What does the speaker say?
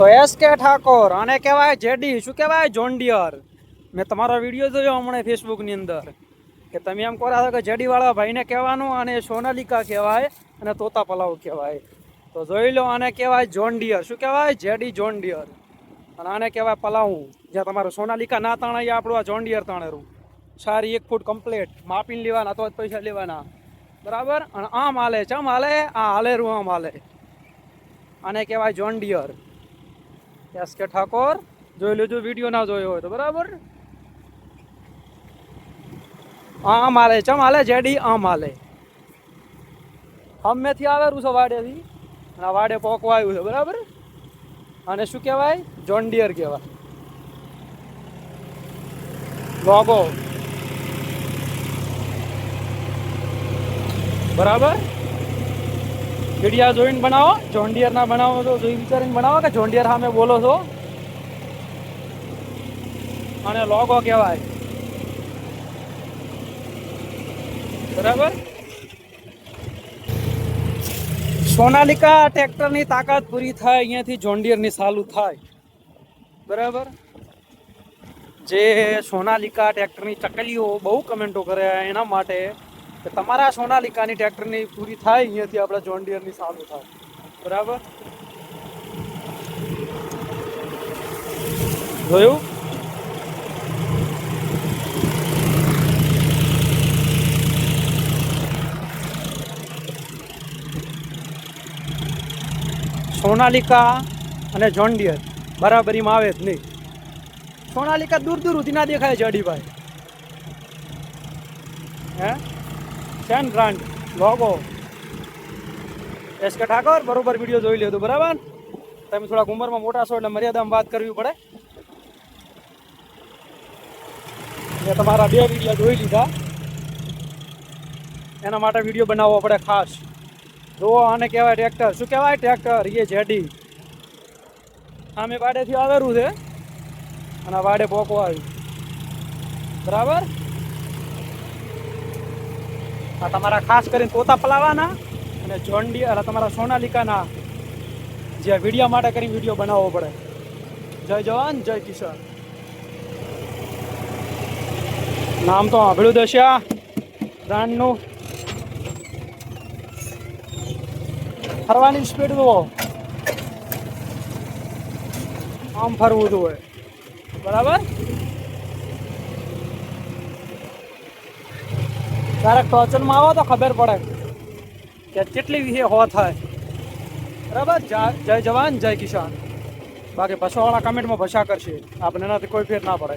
તો એસ કે ઠાકોર આને કહેવાય જેડી, શું કહેવાય જોન્ડિયર. મેં તમારો વિડીયો જોયો હમણાં ફેસબુકની અંદર કે તમે એમ કહો છો કે જેડીવાળા ભાઈને કહેવાનું અને સોનાલિકા કહેવાય અને તોતા પલાવ કહેવાય. તો જોઈ લો, આને કહેવાય જોન્ડિયર. શું કહેવાય? JD John Deere. અને આને કહેવાય પલાવું. જ્યાં તમારું સોનાલિકા ના તાણાય આપણું આ જોન્ડિયર તાણેરું. સારી 1 ફૂટ કમ્પ્લીટ માપીને લેવાના તો જ પૈસા લેવાના, બરાબર. અને આમ હાલે, ચમ હાલે? આ હાલેરું આમ હાલે. આને કહેવાય જોન્ડિયર. એસ કે ઠાકોર જોઈ લેજો, વિડીયો ના જોયો હોય તો, બરાબર. આમ હાલે, ચમ હાલે? જેડી આમ હાલે. હમેથી આવેલું છે વાડેથી, અને વાડે પોકવા આવ્યું છે, બરાબર. અને શું કહેવાય? જોન્ડિયર કહેવાય. લોગો, બરાબર. વિડીયા જોઈને બનાવો, જોન્ડિયર ના બનાવો તો જોઈ વિચારીને બનાવો કે જોન્ડિયર સામે બોલો છો. અને લોગો કહેવાય, બરાબર. સોનાલિકા ટ્રેક્ટરની તાકાત પૂરી થાય અહીંયાથી જોન્ડિયરની ચાલુ થાય, બરાબર. જે સોનાલિકા ટ્રેક્ટરની ચકલીઓ બહુ કમેન્ટો કરે એના માટે કે તમારા સોનાલિકાની ટ્રેક્ટરની પૂરી થાય અહીંયાથી આપણે જોન્ડિયરની ચાલુ થાય, બરાબર. જોયું? સોનાલિકા અને જોન્ડિયર બરાબરીમાં આવે જ નહીં. સોનાલિકા દૂર દૂર સુધી ના દેખાય છે અડીભાઈ. હે સેન બ્રાન્ડ લોગો એસ કે ઠાકોર બરોબર વિડીયો જોઈ લેજો, બરાબર. તમે થોડાક ઉંમરમાં મોટા છો એટલે મર્યાદામાં વાત કરવી પડે. મેં તમારા 2 વિડીયો જોઈ લીધા, એના માટે વિડીયો બનાવવો પડે ખાસ. જુઓ, આને કહેવાય ટ્રેક્ટર. શું કહેવાય? ટ્રેક્ટર. એ જેડી સામે વાડેથી આવેલું છે અને વાડે પોકવા આવ્યું, બરાબર. આ તમારા ખાસ કરીને તોતા પલાવાના અને જોન્ડિયર તમારા સોનાલિકાના જે વિડીયો માટે કરીને વિડીયો બનાવવો પડે. જય જવાન જય કિસાન. નામ તો સાંભળ્યું જ હશે આ બ્રાન્ડનું. ફરવાની સ્પીડ જુઓ, આમ ફરવું જોઈએ, બરાબર. ક્યારેક ટોચનમાં આવો તો ખબર પડે કે કેટલી વિશે હો થાય, બરાબર. જય જવાન જય કિસાન. બાકી ભસાવાળા કમેન્ટમાં ભસા કરશે, આપણે એનાથી કોઈ ફેર ના પડે.